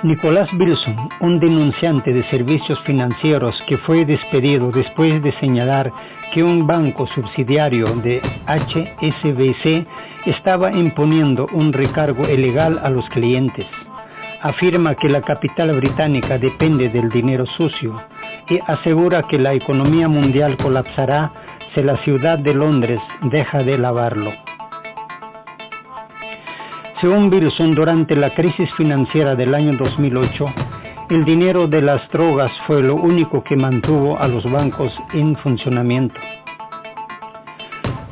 Nicholas Bilson, un denunciante de servicios financieros que fue despedido después de señalar que un banco subsidiario de HSBC estaba imponiendo un recargo ilegal a los clientes, afirma que la capital británica depende del dinero sucio y asegura que la economía mundial colapsará si la ciudad de Londres deja de lavarlo. Según Bilson, durante la crisis financiera del año 2008, el dinero de las drogas fue lo único que mantuvo a los bancos en funcionamiento.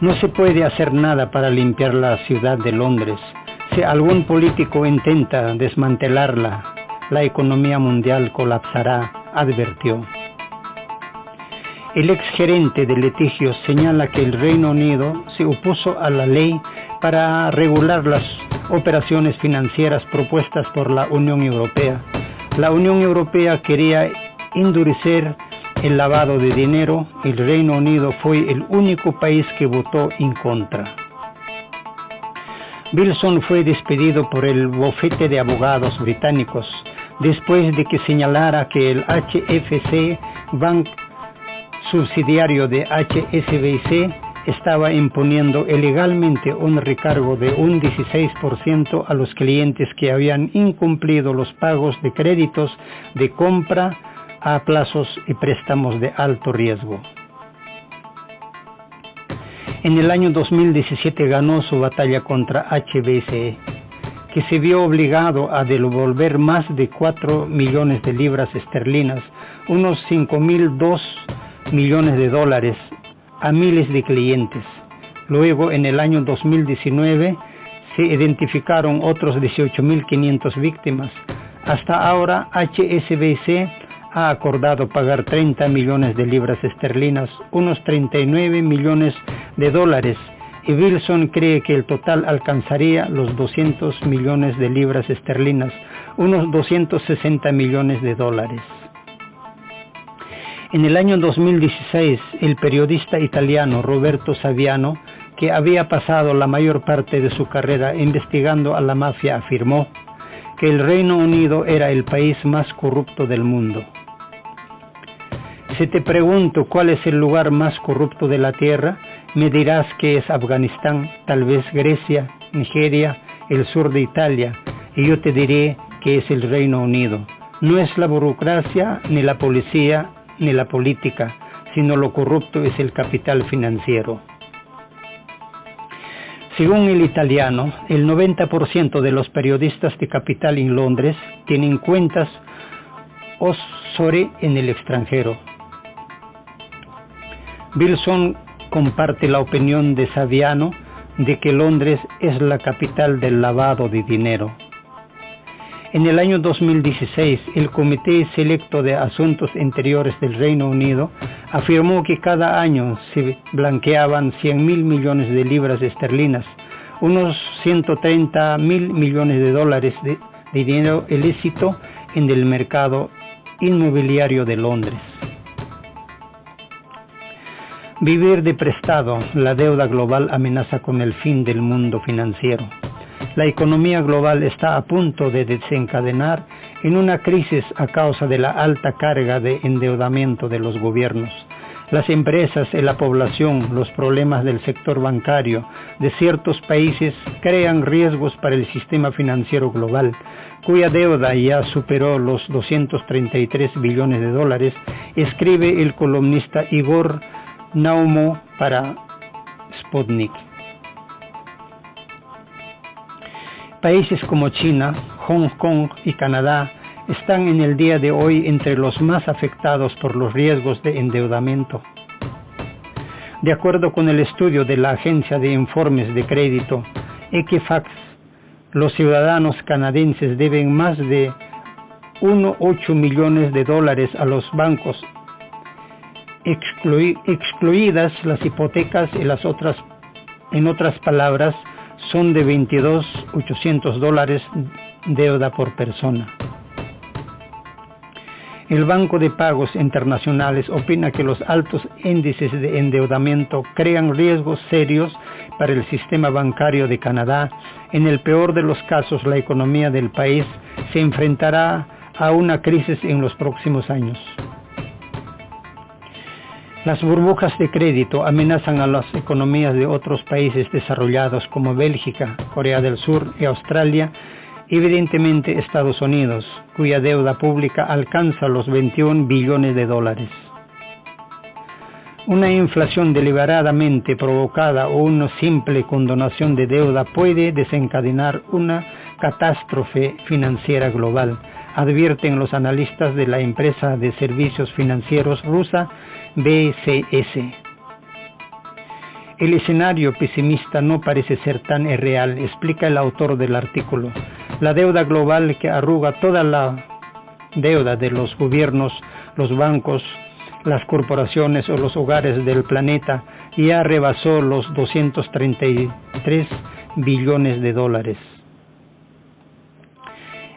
No se puede hacer nada para limpiar la ciudad de Londres. Si algún político intenta desmantelarla, la economía mundial colapsará, advirtió. El exgerente de litigios señala que el Reino Unido se opuso a la ley para regular las operaciones financieras propuestas por la Unión Europea. La Unión Europea quería endurecer el lavado de dinero. El Reino Unido fue el único país que votó en contra. Bilson fue despedido por el bufete de abogados británicos después de que señalara que el HFC Bank, subsidiario de HSBC, estaba imponiendo ilegalmente un recargo de un 16% a los clientes que habían incumplido los pagos de créditos de compra a plazos y préstamos de alto riesgo. En el año 2017 ganó su batalla contra HSBC, que se vio obligado a devolver más de 4 millones de libras esterlinas, unos 5.002 millones de dólares, a miles de clientes. Luego, en el año 2019, se identificaron otros 18.500 víctimas. Hasta ahora, HSBC ha acordado pagar 30 millones de libras esterlinas, unos 39 millones de dólares, y Bilson cree que el total alcanzaría los 200 millones de libras esterlinas, unos 260 millones de dólares. En el año 2016, el periodista italiano Roberto Saviano, que había pasado la mayor parte de su carrera investigando a la mafia, afirmó que el Reino Unido era el país más corrupto del mundo. Si te pregunto cuál es el lugar más corrupto de la tierra, me dirás que es Afganistán, tal vez Grecia, Nigeria, el sur de Italia, y yo te diré que es el Reino Unido. No es la burocracia, ni la policía, ni la política, sino lo corrupto es el capital financiero. Según el italiano, el 90% de los periodistas de capital en Londres tienen cuentas offshore en el extranjero. Bilson comparte la opinión de Saviano de que Londres es la capital del lavado de dinero. En el año 2016, el Comité Selecto de Asuntos Interiores del Reino Unido afirmó que cada año se blanqueaban 100.000 millones de libras esterlinas, unos 130.000 millones de dólares de dinero ilícito en el mercado inmobiliario de Londres. Vivir de prestado, la deuda global amenaza con el fin del mundo financiero. La economía global está a punto de desencadenar en una crisis a causa de la alta carga de endeudamiento de los gobiernos. Las empresas y la población, los problemas del sector bancario de ciertos países crean riesgos para el sistema financiero global, cuya deuda ya superó los 233 billones de dólares, escribe el columnista Igor Naumo para Sputnik. Países como China, Hong Kong y Canadá están en el día de hoy entre los más afectados por los riesgos de endeudamiento. De acuerdo con el estudio de la Agencia de Informes de Crédito, Equifax, los ciudadanos canadienses deben más de 1,8 millones de dólares a los bancos, excluidas las hipotecas y las otras, en otras palabras, son de 22.800 dólares deuda por persona. El Banco de Pagos Internacionales opina que los altos índices de endeudamiento crean riesgos serios para el sistema bancario de Canadá. En el peor de los casos, la economía del país se enfrentará a una crisis en los próximos años. Las burbujas de crédito amenazan a las economías de otros países desarrollados como Bélgica, Corea del Sur y Australia, y evidentemente Estados Unidos, cuya deuda pública alcanza los 21 billones de dólares. Una inflación deliberadamente provocada o una simple condonación de deuda puede desencadenar una catástrofe financiera global, advierten los analistas de la empresa de servicios financieros rusa BCS. El escenario pesimista no parece ser tan irreal, explica el autor del artículo. La deuda global, que arruga toda la deuda de los gobiernos, los bancos, las corporaciones o los hogares del planeta, ya rebasó los 233 billones de dólares.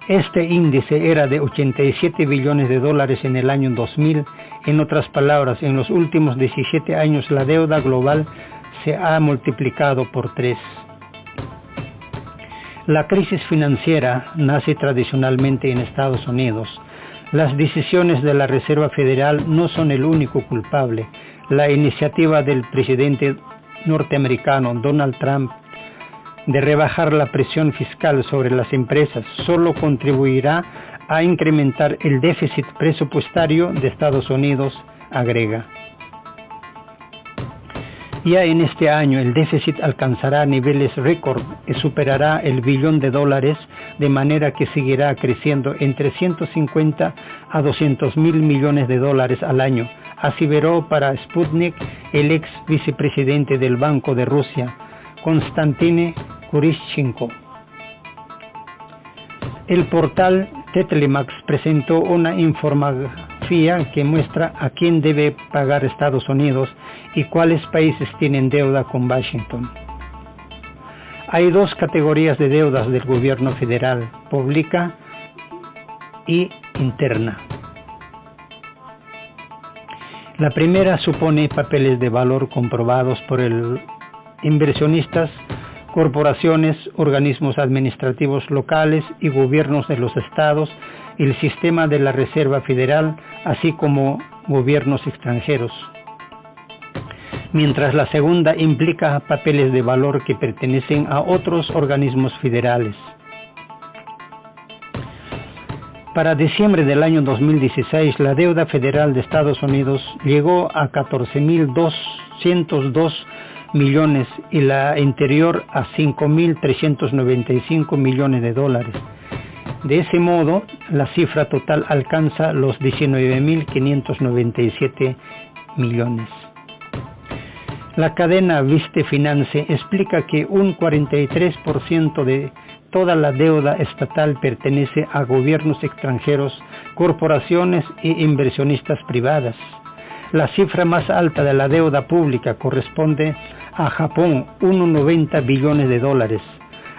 Este índice era de 87 billones de dólares en el año 2000. En otras palabras, en los últimos 17 años la deuda global se ha multiplicado por 3. La crisis financiera nace tradicionalmente en Estados Unidos. Las decisiones de la Reserva Federal no son el único culpable. La iniciativa del presidente norteamericano Donald Trump de rebajar la presión fiscal sobre las empresas solo contribuirá a incrementar el déficit presupuestario de Estados Unidos, agrega. Ya en este año el déficit alcanzará niveles récord y superará el billón de dólares, de manera que seguirá creciendo entre 150 a 200 mil millones de dólares al año, aseveró para Sputnik el ex vicepresidente del Banco de Rusia, Konstantin Kuryshchenko. El portal Tetlemax presentó una infografía que muestra a quién debe pagar Estados Unidos y cuáles países tienen deuda con Washington. Hay dos categorías de deudas del gobierno federal: pública y interna. La primera supone papeles de valor comprobados por inversionistas, corporaciones, organismos administrativos locales y gobiernos de los estados, el sistema de la Reserva Federal, así como gobiernos extranjeros. Mientras la segunda implica papeles de valor que pertenecen a otros organismos federales. Para diciembre del año 2016, la deuda federal de Estados Unidos llegó a 14.202 millones y la interior a 5.395 millones de dólares. De ese modo, la cifra total alcanza los 19.597 millones. La cadena Viste Finance explica que un 43% de toda la deuda estatal pertenece a gobiernos extranjeros, corporaciones e inversionistas privadas. La cifra más alta de la deuda pública corresponde a Japón, 1,90 billones de dólares,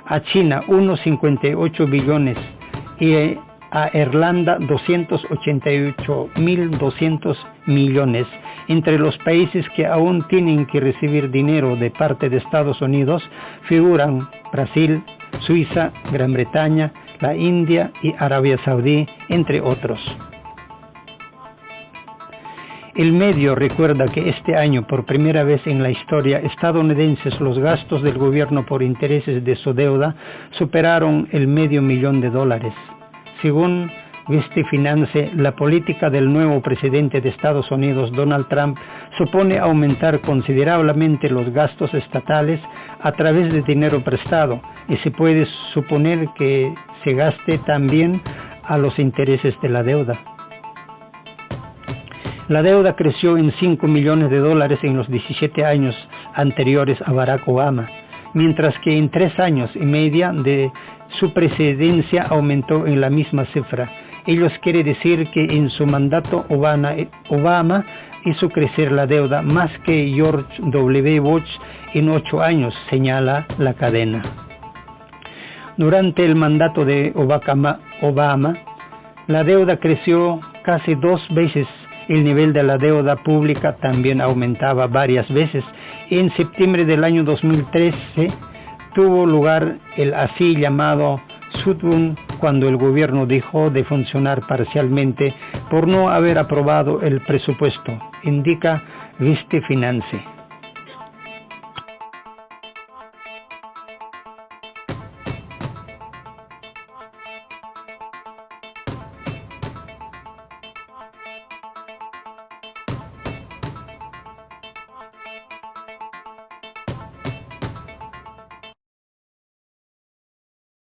a China, 1,58 billones y a Irlanda, 288.200 millones. Entre los países que aún tienen que recibir dinero de parte de Estados Unidos figuran Brasil, Suiza, Gran Bretaña, la India y Arabia Saudí, entre otros. El medio recuerda que este año, por primera vez en la historia estadounidense, los gastos del gobierno por intereses de su deuda superaron el $500,000 de dólares. Según Viste Finance, la política del nuevo presidente de Estados Unidos, Donald Trump, supone aumentar considerablemente los gastos estatales a través de dinero prestado, y se puede suponer que se gaste también a los intereses de la deuda. La deuda creció en 5 millones de dólares en los 17 años anteriores a Barack Obama, mientras que en 3 años y medio de su presidencia aumentó en la misma cifra. Ello quiere decir que en su mandato Obama hizo crecer la deuda más que George W. Bush en 8 años, señala la cadena. Durante el mandato de Obama, la deuda creció casi 2 veces. El nivel de la deuda pública también aumentaba varias veces. En septiembre del año 2013 tuvo lugar el así llamado Southern cuando el gobierno dejó de funcionar parcialmente por no haber aprobado el presupuesto, indica Viste Finance.